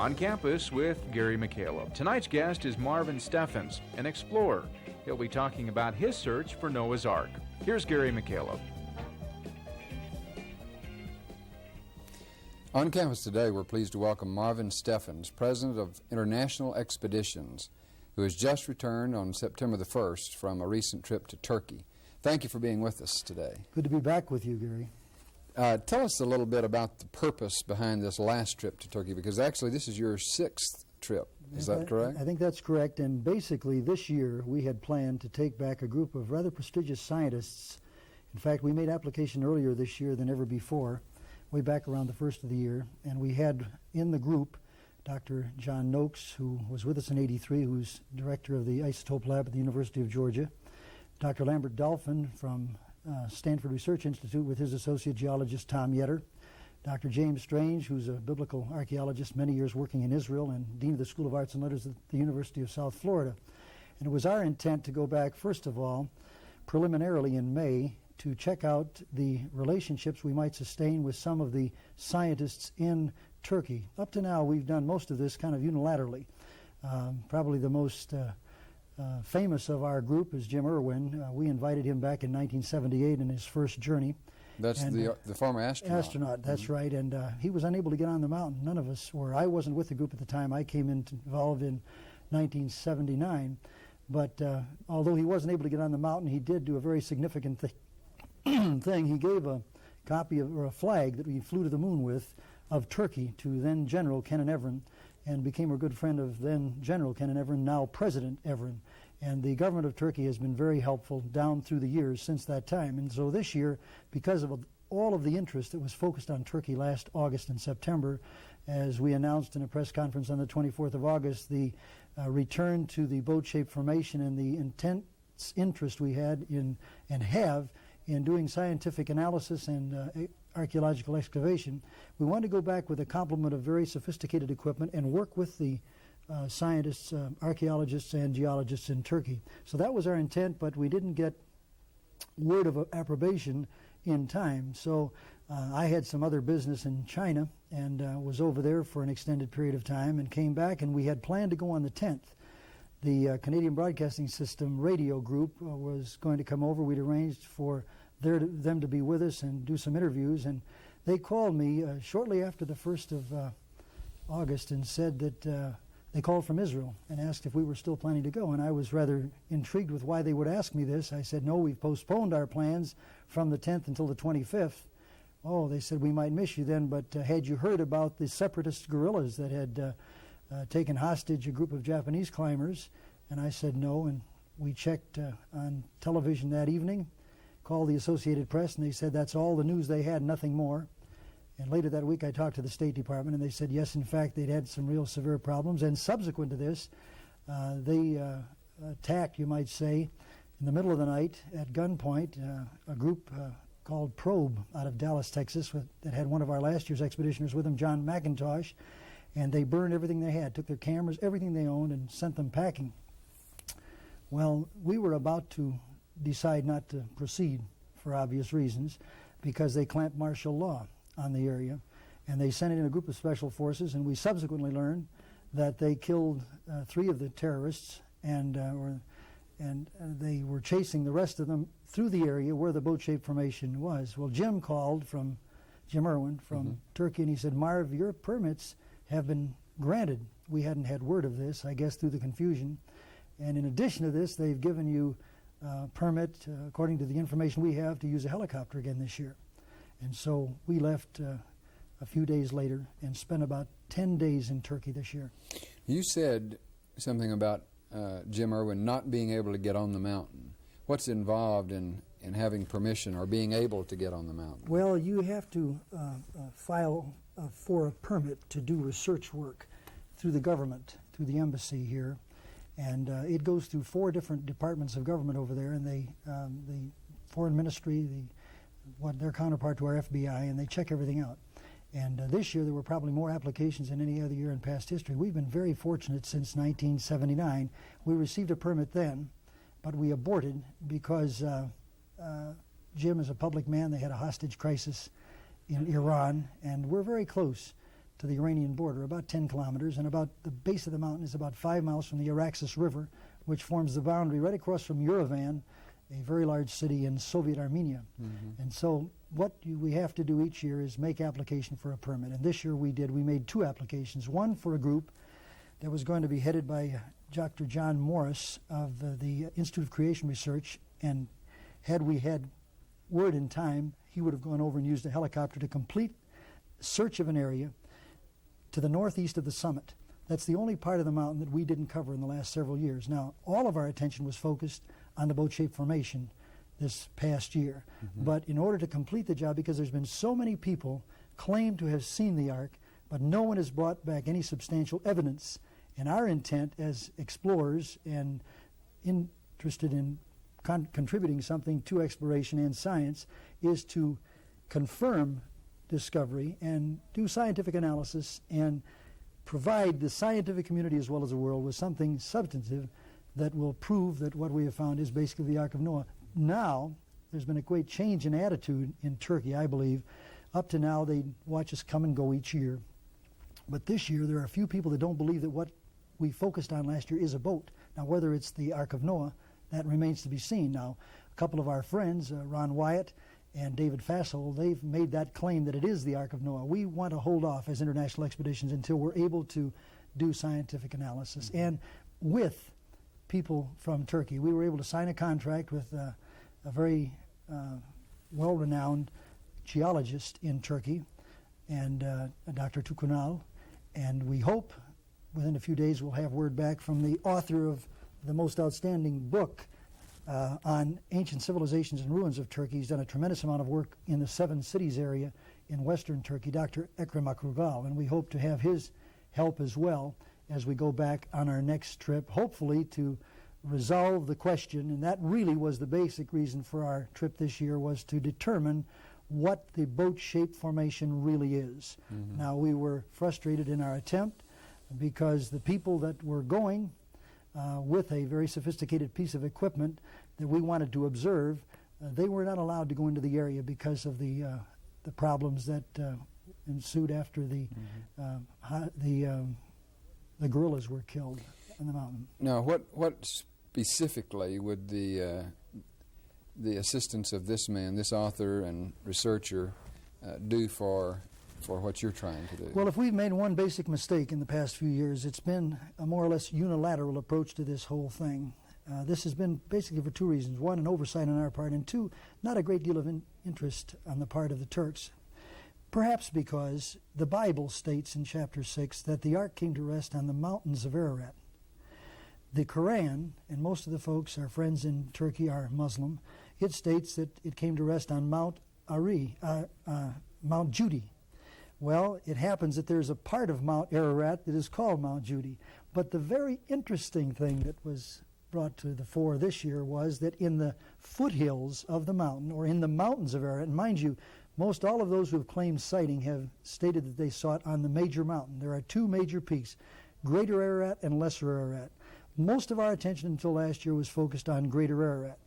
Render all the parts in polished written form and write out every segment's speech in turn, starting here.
On Campus with Gary McCaleb. Tonight's guest is Marvin Steffins, an explorer. He'll be talking about his search for Noah's Ark. Here's Gary McCaleb. On campus today, we're pleased to welcome Marvin Steffins, President of International Expeditions, who has just returned on September the 1st from a recent trip to Turkey. Thank you for being with us today. Good to be back with you, Gary. Tell us a little bit about the purpose behind this last trip to Turkey, because actually this is your 6th trip. Is that correct? I think that's correct. And basically this year we had planned to take back a group of rather prestigious scientists. In fact, we made application earlier this year than ever before, way back around the first of the year. And we had in the group Dr. John Noakes, who was with us in '83, who's director of the isotope lab at the University of Georgia, Dr. Lambert Dolphin from Stanford Research Institute with his associate geologist Tom Yetter, Dr. James Strange, who's a biblical archaeologist, many years working in Israel, and Dean of the School of Arts and Letters at the University of South Florida. And it was our intent to go back, first of all, preliminarily in May, to check out the relationships we might sustain with some of the scientists in Turkey. Up to now, we've done most of this kind of unilaterally. Probably the most famous of our group is Jim Irwin. We invited him back in 1978 in his first journey. That's the former astronaut. Astronaut, that's right. And he was unable to get on the mountain. None of us were. I wasn't with the group at the time. I came involved in 1979. But although he wasn't able to get on the mountain, he did do a very significant thing. He gave a copy of, or a flag that we flew to the moon with, of Turkey to then General Kenan Evren, and became a good friend of then General Kenan Evren, now President Evren. And the government of Turkey has been very helpful down through the years since that time. And so this year, because of all of the interest that was focused on Turkey last August and September, as we announced in a press conference on the 24th of August, the return to the boat-shaped formation and the intense interest we had in and have in doing scientific analysis and archaeological excavation, we wanted to go back with a complement of very sophisticated equipment and work with the scientists, archaeologists, and geologists in Turkey. So that was our intent, but we didn't get word of approbation in time. So I had some other business in China and was over there for an extended period of time and came back, and we had planned to go on the 10th. The Canadian Broadcasting System radio group was going to come over. We'd arranged for them to be with us and do some interviews, and they called me shortly after the 1st of August and said that they called from Israel and asked if we were still planning to go, and I was rather intrigued with why they would ask me this. I said, no, we've postponed our plans from the 10th until the 25th. Oh, they said, we might miss you then, but had you heard about the separatist guerrillas that had taken hostage a group of Japanese climbers? And I said no, and we checked on television that evening, called the Associated Press, and they said that's all the news they had, nothing more. And later that week I talked to the State Department, and they said yes, in fact, they'd had some real severe problems. And subsequent to this, they attacked, you might say, in the middle of the night at gunpoint, a group called Probe out of Dallas, Texas, that had one of our last year's expeditioners with them, John McIntosh, and they burned everything they had, took their cameras, everything they owned, and sent them packing. Well, we were about to decide not to proceed for obvious reasons, because they clamped martial law on the area, and they sent in a group of special forces, and we subsequently learned that they killed 3 of the terrorists, and they were chasing the rest of them through the area where the boat-shaped formation was. Well, Jim Irwin from Turkey, and he said, Marv, your permits have been granted. We hadn't had word of this, I guess, through the confusion. And in addition to this, they've given you a permit, according to the information we have, to use a helicopter again this year. And so we left a few days later and spent about 10 days in Turkey this year. You said something about Jim Irwin not being able to get on the mountain. What's involved in having permission or being able to get on the mountain? Well, you have to file for a permit to do research work through the government, through the embassy here. And it goes through 4 different departments of government over there, and the Foreign Ministry, their counterpart to our FBI, and they check everything out. And this year there were probably more applications than any other year in past history. We've been very fortunate since 1979. We received a permit then, but we aborted because Jim is a public man. They had a hostage crisis in Iran, and we're very close to the Iranian border, about 10 kilometers, and about the base of the mountain is about 5 miles from the Ararat River, which forms the boundary right across from Yerevan, a very large city in Soviet Armenia. And so what we have to do each year is make application for a permit. And this year we did. We made 2 applications, one for a group that was going to be headed by Dr. John Morris of the Institute of Creation Research, and had we had word in time, he would have gone over and used a helicopter to complete search of an area to the northeast of the summit. That's the only part of the mountain that we didn't cover in the last several years. Now, all of our attention was focused on the boat-shaped formation this past year. But in order to complete the job, because there's been so many people claim to have seen the Ark, but no one has brought back any substantial evidence. And our intent as explorers and interested in contributing something to exploration and science is to confirm discovery and do scientific analysis and provide the scientific community as well as the world with something substantive that will prove that what we have found is basically the Ark of Noah. Now, there's been a great change in attitude in Turkey, I believe. Up to now, they watch us come and go each year. But this year, there are a few people that don't believe that what we focused on last year is a boat. Now, whether it's the Ark of Noah, that remains to be seen. Now, a couple of our friends, Ron Wyatt and David Fassel, they've made that claim that it is the Ark of Noah. We want to hold off as international expeditions until we're able to do scientific analysis. And with people from Turkey, we were able to sign a contract with a very well-renowned geologist in Turkey, and Dr. Tukunal, and we hope within a few days we'll have word back from the author of the most outstanding book on ancient civilizations and ruins of Turkey. He's done a tremendous amount of work in the 7 cities area in western Turkey, Dr. Ekrem Akrugal, and we hope to have his help as well as we go back on our next trip, hopefully to resolve the question. And that really was the basic reason for our trip this year, was to determine what the boat-shaped formation really is. Now, we were frustrated in our attempt because the people that were going with a very sophisticated piece of equipment that we wanted to observe, they were not allowed to go into the area because of the problems that ensued after the guerrillas were killed on the mountain. Now, what specifically would the assistance of this man, this author and researcher, do for what you're trying to do? Well, if we've made one basic mistake in the past few years, it's been a more or less unilateral approach to this whole thing. This has been basically for 2 reasons. 1, an oversight on our part, and 2, not a great deal of interest on the part of the Turks. Perhaps because the Bible states in chapter 6 that the Ark came to rest on the mountains of Ararat. The Quran, and most of the folks, our friends in Turkey, are Muslim, it states that it came to rest on Mount Judy. Well, it happens that there's a part of Mount Ararat that is called Mount Judy. But the very interesting thing that was brought to the fore this year was that in the foothills of the mountain, or in the mountains of Ararat, and mind you, most all of those who have claimed sighting have stated that they saw it on the major mountain. There are 2 major peaks, Greater Ararat and Lesser Ararat. Most of our attention until last year was focused on Greater Ararat.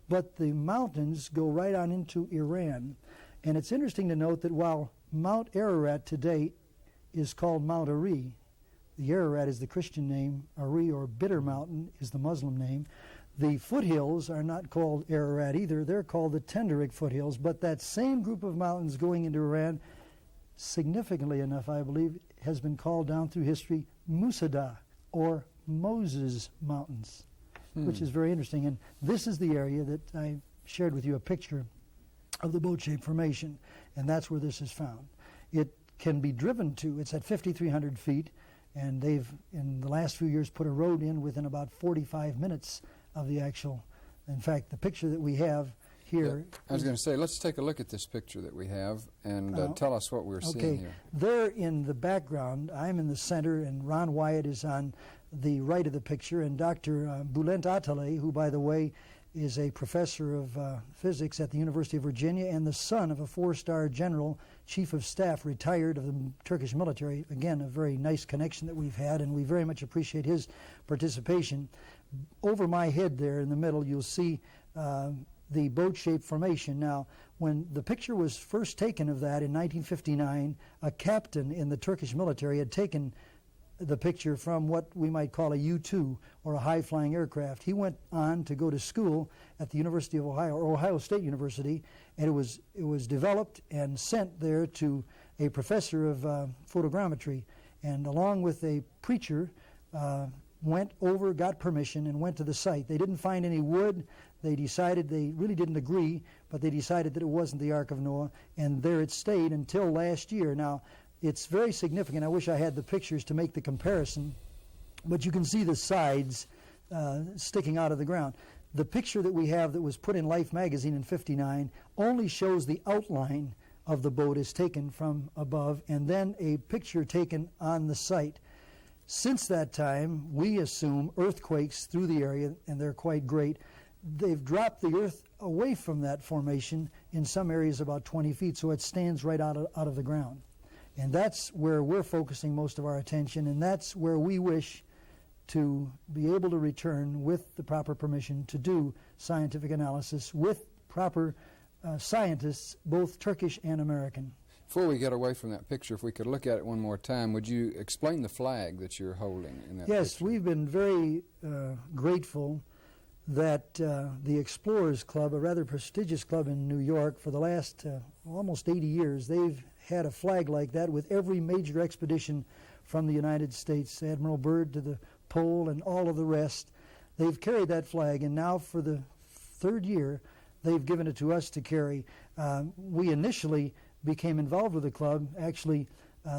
But the mountains go right on into Iran. And it's interesting to note that while Mount Ararat today is called Mount Ari, the Ararat is the Christian name, Ari, or Bitter Mountain, is the Muslim name. The foothills are not called Ararat either. They're called the Tenderik foothills. But that same group of mountains going into Iran, significantly enough, I believe, has been called down through history Musada, or Moses Mountains, which is very interesting. And this is the area that I shared with you a picture of the boat-shaped formation, and that's where this is found. It can be driven to. It's at 5,300 feet, and they've, in the last few years, put a road in within about 45 minutes of the actual. In fact, the picture that we have here. Yeah, I was going to say, let's take a look at this picture that we have and tell us what we're seeing here. There in the background, I'm in the center, and Ron Wyatt is on the right of the picture, and Dr. Bülent Atale, who, by the way, is a professor of physics at the University of Virginia and the son of a 4-star general, chief of staff, retired of the Turkish military. Again, a very nice connection that we've had, and we very much appreciate his participation. Over my head there in the middle, you'll see the boat-shaped formation. Now, when the picture was first taken of that in 1959, a captain in the Turkish military had taken the picture from what we might call a U-2, or a high-flying aircraft. He went on to go to school at the University of Ohio, or Ohio State University, and it was developed and sent there to a professor of photogrammetry, and along with a preacher, went over, got permission, and went to the site. They didn't find any wood. They decided, they really didn't agree, but they decided that it wasn't the Ark of Noah, and there it stayed until last year. Now, it's very significant. I wish I had the pictures to make the comparison, but you can see the sides sticking out of the ground. The picture that we have that was put in Life magazine in '59 only shows the outline of the boat is taken from above, and then a picture taken on the site. Since that time, we assume earthquakes through the area, and they're quite great. They've dropped the earth away from that formation in some areas about 20 feet, so it stands right out of the ground. And that's where we're focusing most of our attention, and that's where we wish to be able to return with the proper permission to do scientific analysis with proper scientists, both Turkish and American. Before we get away from that picture, if we could look at it one more time, would you explain the flag that you're holding in that Yes, picture? we've been very grateful that the Explorers Club, a rather prestigious club in New York, for the last almost 80 years, they've had a flag like that with every major expedition from the United States, Admiral Byrd to the Pole and all of the rest. They've carried that flag, and now for the third year, they've given it to us to carry. We initially became involved with the club, actually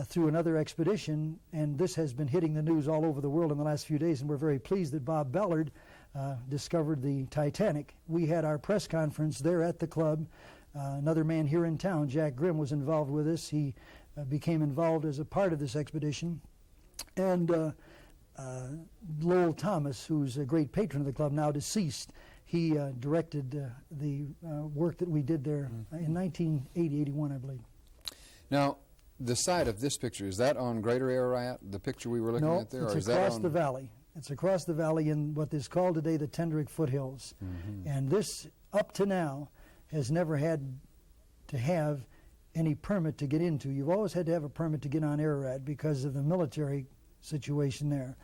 through another expedition, and this has been hitting the news all over the world in the last few days, and we're very pleased that Bob Ballard discovered the Titanic. We had our press conference there at the club. Another man here in town, Jack Grimm, was involved with us. He became involved as a part of this expedition. And Lowell Thomas, who's a great patron of the club, now deceased, he directed the work that we did there in 1980-81, I believe. Now, the site of this picture, is that on Greater Ararat, the picture we were looking at there? No, it's across the valley. It's across the valley in what is called today the Tendrick Foothills. And this, up to now, has never had to have any permit to get into. You've always had to have a permit to get on Ararat because of the military situation there.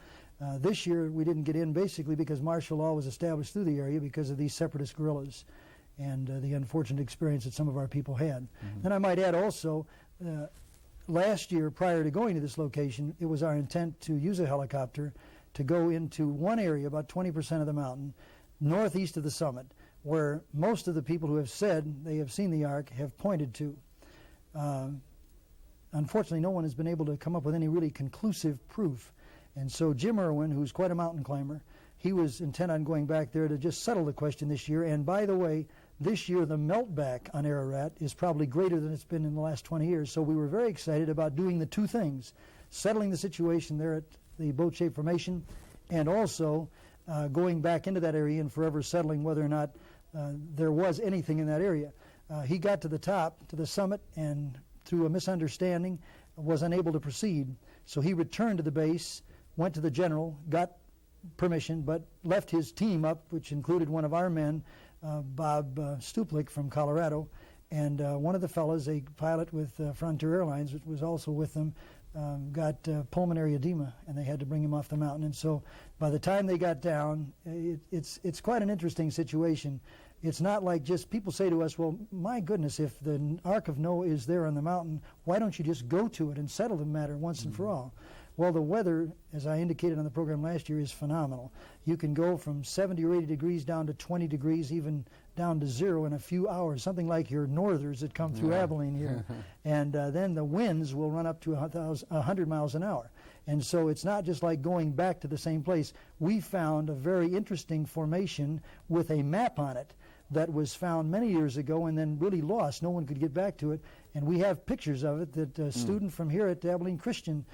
This year we didn't get in basically because martial law was established through the area because of these separatist guerrillas and the unfortunate experience that some of our people had. And I might add also, last year prior to going to this location, it was our intent to use a helicopter to go into one area, about 20% of the mountain, northeast of the summit, where most of the people who have said they have seen the Ark have pointed to. Unfortunately, no one has been able to come up with any really conclusive proof. And so Jim Irwin, who's quite a mountain climber, he was intent on going back there to just settle the question this year. And by the way, this year the meltback on Ararat is probably greater than it's been in the last 20 years. So we were very excited about doing the two things, settling the situation there at the boat-shaped formation, and also going back into that area and forever settling whether or not there was anything in that area. He got to the top, to the summit, and through a misunderstanding was unable to proceed. So he returned to the base, went to the general, got permission, but left his team up, which included one of our men, Bob Stuplik from Colorado, and one of the fellows, a pilot with Frontier Airlines, which was also with them, got pulmonary edema, and they had to bring him off the mountain. And so by the time they got down, it's quite an interesting situation. It's not like just people say to us, well, my goodness, if the Ark of Noah is there on the mountain, why don't you just go to it and settle the matter once and for all? Well, the weather, as I indicated on the program last year, is phenomenal. You can go from 70 or 80 degrees down to 20 degrees, even down to 0 in a few hours, something like your northers that come through Abilene here. And then the winds will run up to 100 miles an hour. And so it's not just like going back to the same place. We found a very interesting formation with a map on it that was found many years ago and then really lost. No one could get back to it. And we have pictures of it that a student from here at Abilene Christian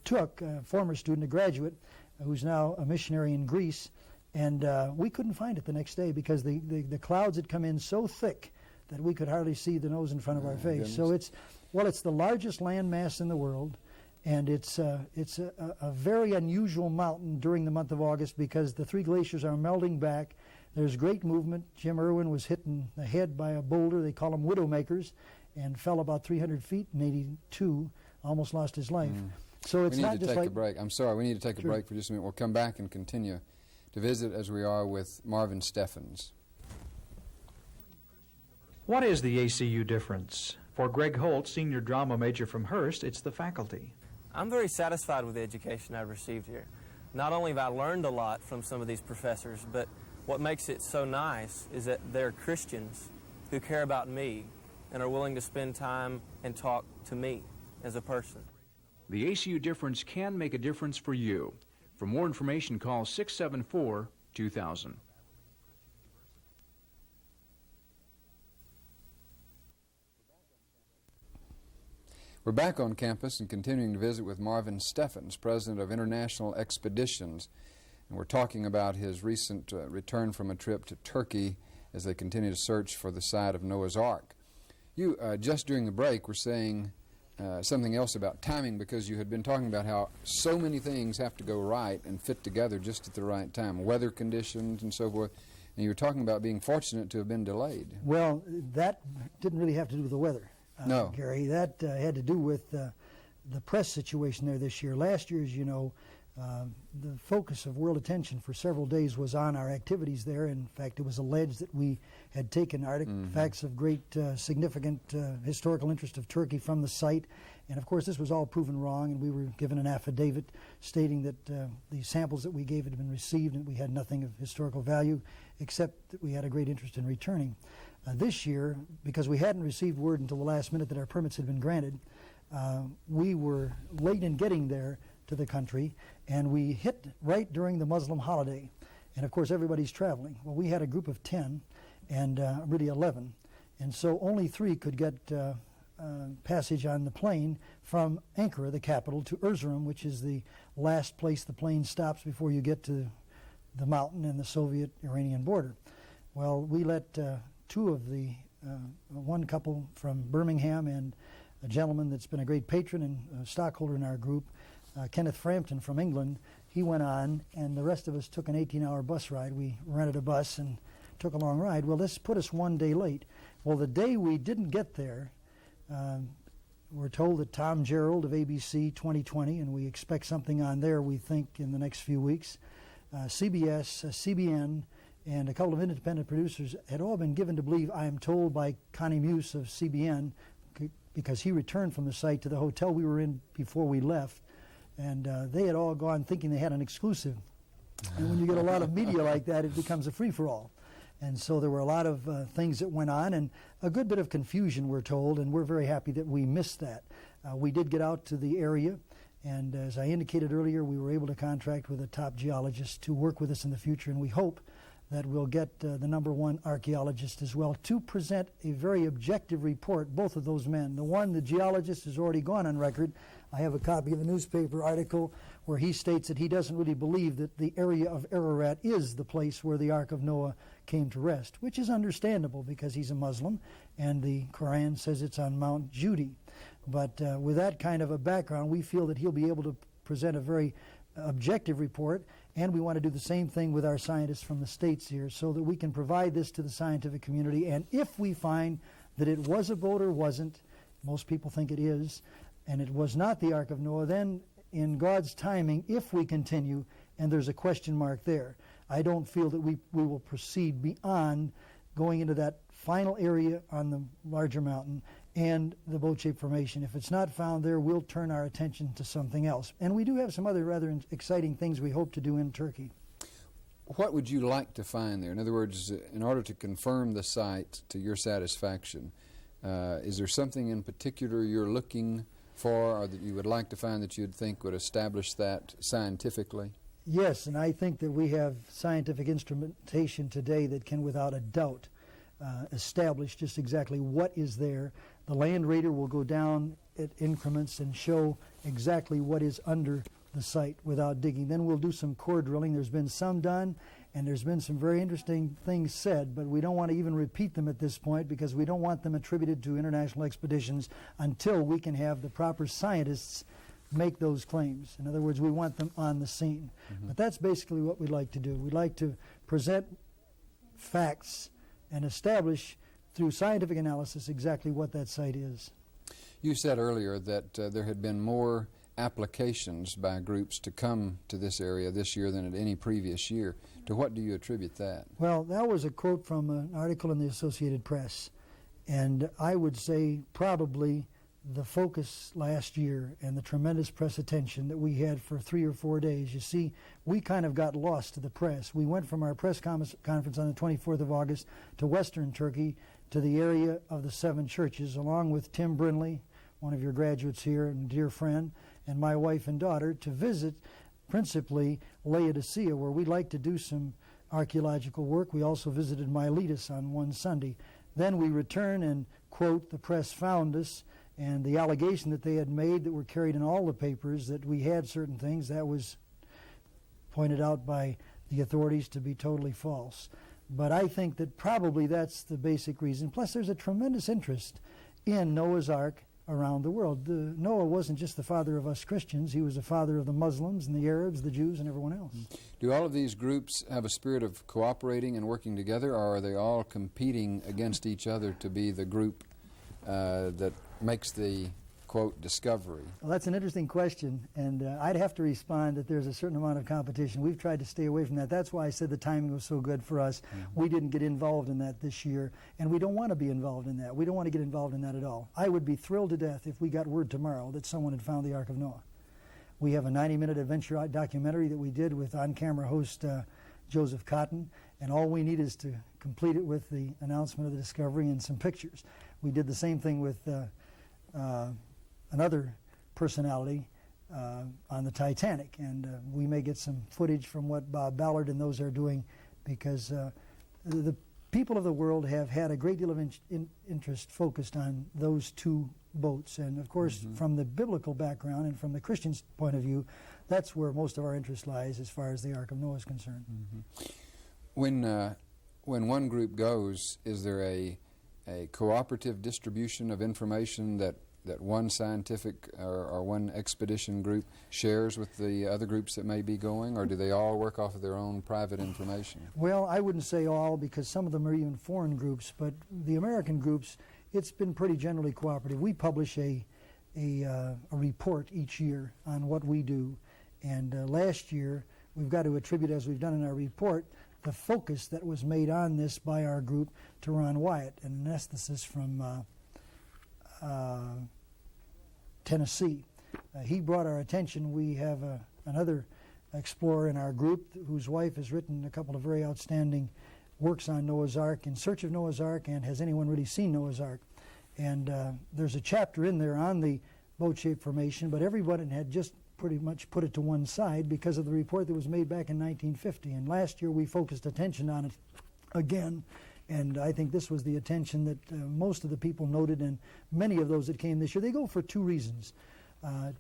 took, a former student, a graduate, who's now a missionary in Greece. And we couldn't find it the next day because the clouds had come in so thick that we could hardly see the nose in front of our face. Goodness. So it's the largest landmass in the world. And it's a very unusual mountain during the month of August because the three glaciers are melting back. There's great movement. Jim Irwin was hit in the head by a boulder. They call them widowmakers, and fell about 300 feet in 82, almost lost his life. So it's not just like... We need to take a break. I'm sorry, we need to take a break for just a minute. We'll come back and continue to visit as we are with Marvin Steffins. What is the ACU difference? For Greg Holt, senior drama major from Hearst, it's the faculty. I'm very satisfied with the education I've received here. Not only have I learned a lot from some of these professors, but what makes it so nice is that they're Christians who care about me and are willing to spend time and talk to me as a person. The ACU Difference can make a difference for you. For more information, call 674-2000. We're back on campus and continuing to visit with Marvin Steffins, president of International Expeditions. And we're talking about his recent return from a trip to Turkey as they continue to search for the site of Noah's Ark. You, just during the break, were saying something else about timing, because you had been talking about how so many things have to go right and fit together just at the right time, weather conditions and so forth. And you were talking about being fortunate to have been delayed. Well, that didn't really have to do with the weather, No. Gary. That had to do with the press situation there this year. Last year, as you know, the focus of world attention for several days was on our activities there. In fact, it was alleged that we had taken artifacts of great significant historical interest of Turkey from the site. And of course, this was all proven wrong, and we were given an affidavit stating that the samples that we gave had been received and we had nothing of historical value, except that we had a great interest in returning. This year, because we hadn't received word until the last minute that our permits had been granted, we were late in getting there to the country, and we hit right during the Muslim holiday. And of course, everybody's traveling. Well, we had a group of 10, and really 11, and so only 3 could get passage on the plane from Ankara, the capital, to Erzurum, which is the last place the plane stops before you get to the mountain and the Soviet-Iranian border. Well, we let 2 of the, one couple from Birmingham and a gentleman that's been a great patron and stockholder in our group, Kenneth Frampton from England, he went on, and the rest of us took an 18-hour bus ride. We rented a bus and took a long ride. Well, this put us 1 day late. Well, the day we didn't get there, we're told that Tom Gerald of ABC 2020, and we expect something on there, we think, in the next few weeks, CBS, CBN, and a couple of independent producers had all been given to believe, I am told by Connie Muse of CBN, because he returned from the site to the hotel we were in before we left, and they had all gone thinking they had an exclusive. And when you get a lot of media like that, it becomes a free-for-all. And so there were a lot of things that went on, and a good bit of confusion, we're told, and we're very happy that we missed that. We did get out to the area, and as I indicated earlier, we were able to contract with a top geologist to work with us in the future, and we hope that we'll get the #1 archaeologist as well to present a very objective report, both of those men. The one, the geologist, has already gone on record. I have a copy of a newspaper article where he states that he doesn't really believe that the area of Ararat is the place where the Ark of Noah came to rest, which is understandable because he's a Muslim, and the Quran says it's on Mount Judy. But with that kind of a background, we feel that he'll be able to present a very objective report, and we want to do the same thing with our scientists from the States here so that we can provide this to the scientific community. And if we find that it was a boat or wasn't, most people think it is, and it was not the Ark of Noah, then in God's timing, if we continue, and there's a question mark there, I don't feel that we will proceed beyond going into that final area on the larger mountain and the boat-shaped formation. If it's not found there, we'll turn our attention to something else. And we do have some other rather exciting things we hope to do in Turkey. What would you like to find there? In other words, in order to confirm the site to your satisfaction, is there something in particular you're looking for, or that you would like to find that you'd think would establish that scientifically? Yes, and I think that we have scientific instrumentation today that can without a doubt establish just exactly what is there. The land raider will go down at increments and show exactly what is under the site without digging. Then we'll do some core drilling. There's been some done, and there's been some very interesting things said, but we don't want to even repeat them at this point because we don't want them attributed to international expeditions until we can have the proper scientists make those claims. In other words, we want them on the scene. But that's basically what we'd like to do. We'd like to present facts and establish through scientific analysis exactly what that site is. You said earlier that there had been more applications by groups to come to this area this year than at any previous year. To what do you attribute that? Well, that was a quote from an article in the Associated Press, and I would say probably the focus last year and the tremendous press attention that we had for 3 or 4 days. You see, we kind of got lost to the press. We went from our press conference on the 24th of August to Western Turkey, to the area of the 7 churches, along with Tim Brindley, one of your graduates here and dear friend, and my wife and daughter, to visit principally Laodicea, where we like to do some archaeological work. We also visited Miletus on one Sunday. Then we return and, quote, the press found us, and the allegation that they had made that were carried in all the papers that we had certain things, that was pointed out by the authorities to be totally false. But I think that probably that's the basic reason. Plus, there's a tremendous interest in Noah's Ark around the world. Noah wasn't just the father of us Christians. He was the father of the Muslims and the Arabs, the Jews, and everyone else. Do all of these groups have a spirit of cooperating and working together, or are they all competing against each other to be the group that makes the, quote, discovery? Well, that's an interesting question, and I'd have to respond that there's a certain amount of competition. We've tried to stay away from that. That's why I said the timing was so good for us. We didn't get involved in that this year, and we don't want to be involved in that. We don't want to get involved in that at all. I would be thrilled to death if we got word tomorrow that someone had found the Ark of Noah. We have a 90-minute adventure documentary that we did with on-camera host Joseph Cotton, and all we need is to complete it with the announcement of the discovery and some pictures. We did the same thing with another personality on the Titanic, and we may get some footage from what Bob Ballard and those are doing, because the people of the world have had a great deal of interest focused on those 2 boats, and of course from the biblical background and from the Christian's point of view, that's where most of our interest lies as far as the Ark of Noah is concerned. When one group goes, is there a cooperative distribution of information that one scientific or one expedition group shares with the other groups that may be going, or do they all work off of their own private information? Well, I wouldn't say all, because some of them are even foreign groups, but the American groups, it's been pretty generally cooperative. We publish a report each year on what we do, and last year we've got to attribute, as we've done in our report, the focus that was made on this by our group to Ron Wyatt, an anesthetist from Tennessee. He brought our attention. We have another explorer in our group whose wife has written a couple of very outstanding works on Noah's Ark, In Search of Noah's Ark and Has Anyone Really Seen Noah's Ark? And there's a chapter in there on the boat-shaped formation, but everybody had just pretty much put it to one side because of the report that was made back in 1950. And last year we focused attention on it again, and I think this was the attention that most of the people noted, and many of those that came this year, they go for 2 reasons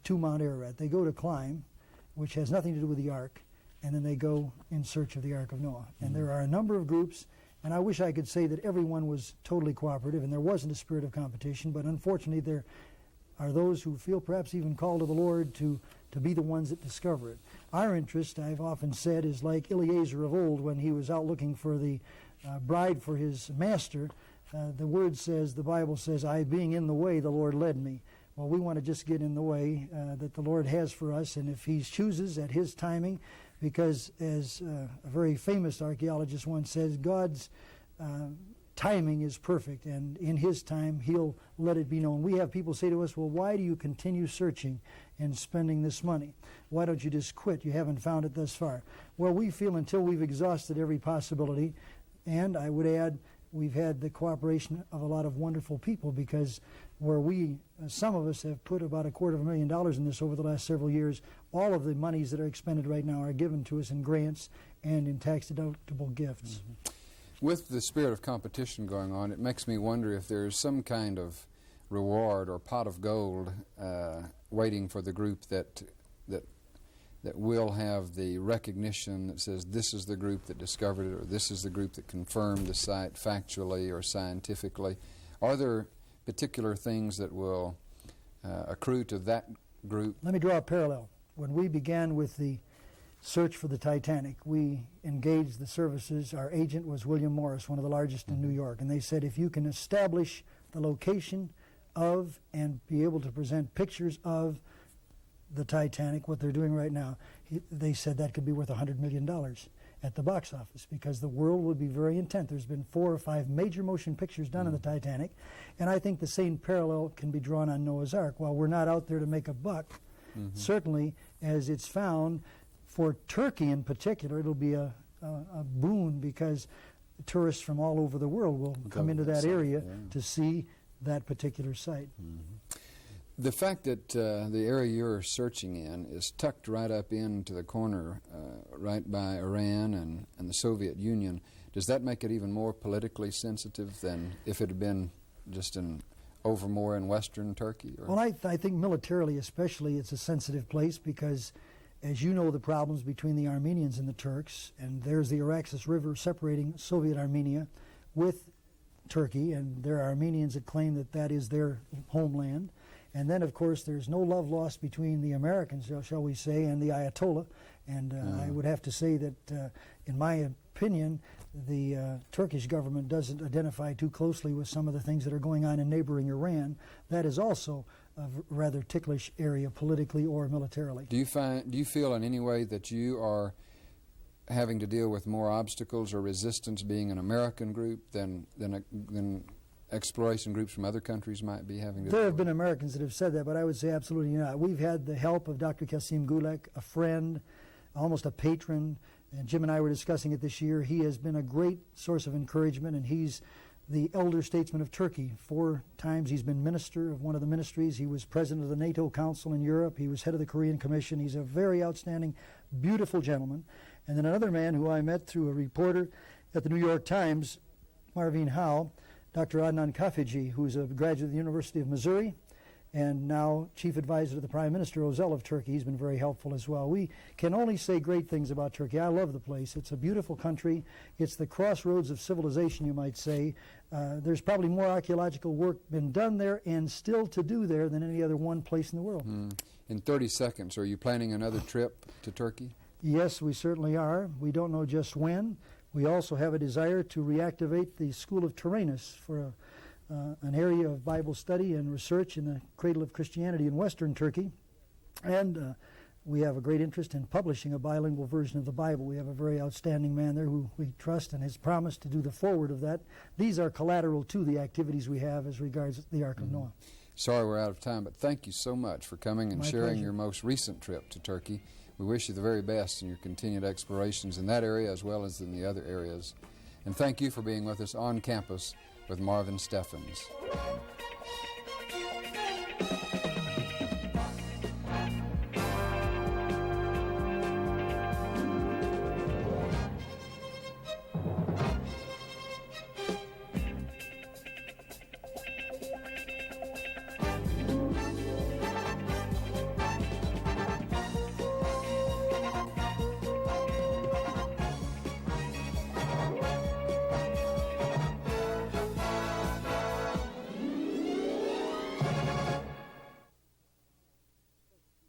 to Mount Ararat. They go to climb, which has nothing to do with the Ark, and then they go in search of the Ark of Noah. And there are a number of groups, and I wish I could say that everyone was totally cooperative and there wasn't a spirit of competition, but unfortunately there are those who feel perhaps even called of the Lord to be the ones that discover it. Our interest, I've often said, is like Eliezer of old when he was out looking for the bride for his master. The word says, the Bible says, I being in the way, the Lord led me. Well, we want to just get in the way that the Lord has for us, and if he chooses at his timing, because as a very famous archaeologist once says, God's timing is perfect, and in his time he'll let it be known. We have people say to us, well, why do you continue searching and spending this money? Why don't you just quit? You haven't found it thus far. Well, we feel until we've exhausted every possibility, and I would add, we've had the cooperation of a lot of wonderful people, because where we, some of us have put about $250,000 in this over the last several years, all of the monies that are expended right now are given to us in grants and in tax-deductible gifts. With the spirit of competition going on, it makes me wonder if there's some kind of reward or pot of gold waiting for the group that will have the recognition that says this is the group that discovered it, or this is the group that confirmed the site factually or scientifically. Are there particular things that will accrue to that group? Let me draw a parallel. When we began with the search for the Titanic, we engaged the services. Our agent was William Morris, one of the largest in New York, and they said if you can establish the location of and be able to present pictures of the Titanic, what they're doing right now, they said that could be worth $100 million at the box office, because the world would be very intent. There's been 4 or 5 major motion pictures done on the Titanic, and I think the same parallel can be drawn on Noah's Ark. While we're not out there to make a buck, certainly as it's found, for Turkey in particular, it'll be a boon, because tourists from all over the world will come into that area to see that particular site. The fact that the area you're searching in is tucked right up into the corner, right by Iran and the Soviet Union, does that make it even more politically sensitive than if it had been just over more in western Turkey? Or? Well, I think militarily especially it's a sensitive place, because as you know, the problems between the Armenians and the Turks, and there's the Araxes River separating Soviet Armenia with Turkey, and there are Armenians that claim that that is their homeland. And then, of course, there's no love lost between the Americans, shall we say, and the Ayatollah. And I would have to say that, in my opinion, the Turkish government doesn't identify too closely with some of the things that are going on in neighboring Iran. That is also a rather ticklish area politically or militarily. Do you feel in any way that you are having to deal with more obstacles or resistance being an American group than exploration groups from other countries might be having to There have been Americans that have said that, but I would say absolutely not. We've had the help of Dr. Kasim Gulek, a friend, almost a patron, and Jim and I were discussing it this year. He has been a great source of encouragement, and he's the elder statesman of Turkey. 4 times he's been minister of one of the ministries. He was president of the NATO Council in Europe. He was head of the Korean Commission. He's a very outstanding, beautiful gentleman. And then another man who I met through a reporter at the New York Times, Marvin Howe, Dr. Adnan Kafigi, who's a graduate of the University of Missouri and now chief advisor to the Prime Minister Özel of Turkey. He's been very helpful as well. We can only say great things about Turkey. I love the place. It's a beautiful country. It's the crossroads of civilization, you might say. There's probably more archaeological work been done there and still to do there than any other one place in the world. In 30 seconds, are you planning another trip to Turkey? Yes, we certainly are. We don't know just when. We also have a desire to reactivate the School of Tyrannus for an area of Bible study and research in the cradle of Christianity in Western Turkey. And we have a great interest in publishing a bilingual version of the Bible. We have a very outstanding man there who we trust and has promised to do the forward of that. These are collateral to the activities we have as regards the Ark of Noah. Sorry we're out of time, but thank you so much for coming and sharing your most recent trip to Turkey. We wish you the very best in your continued explorations in that area as well as in the other areas. And thank you for being with us on campus with Marvin Steffins.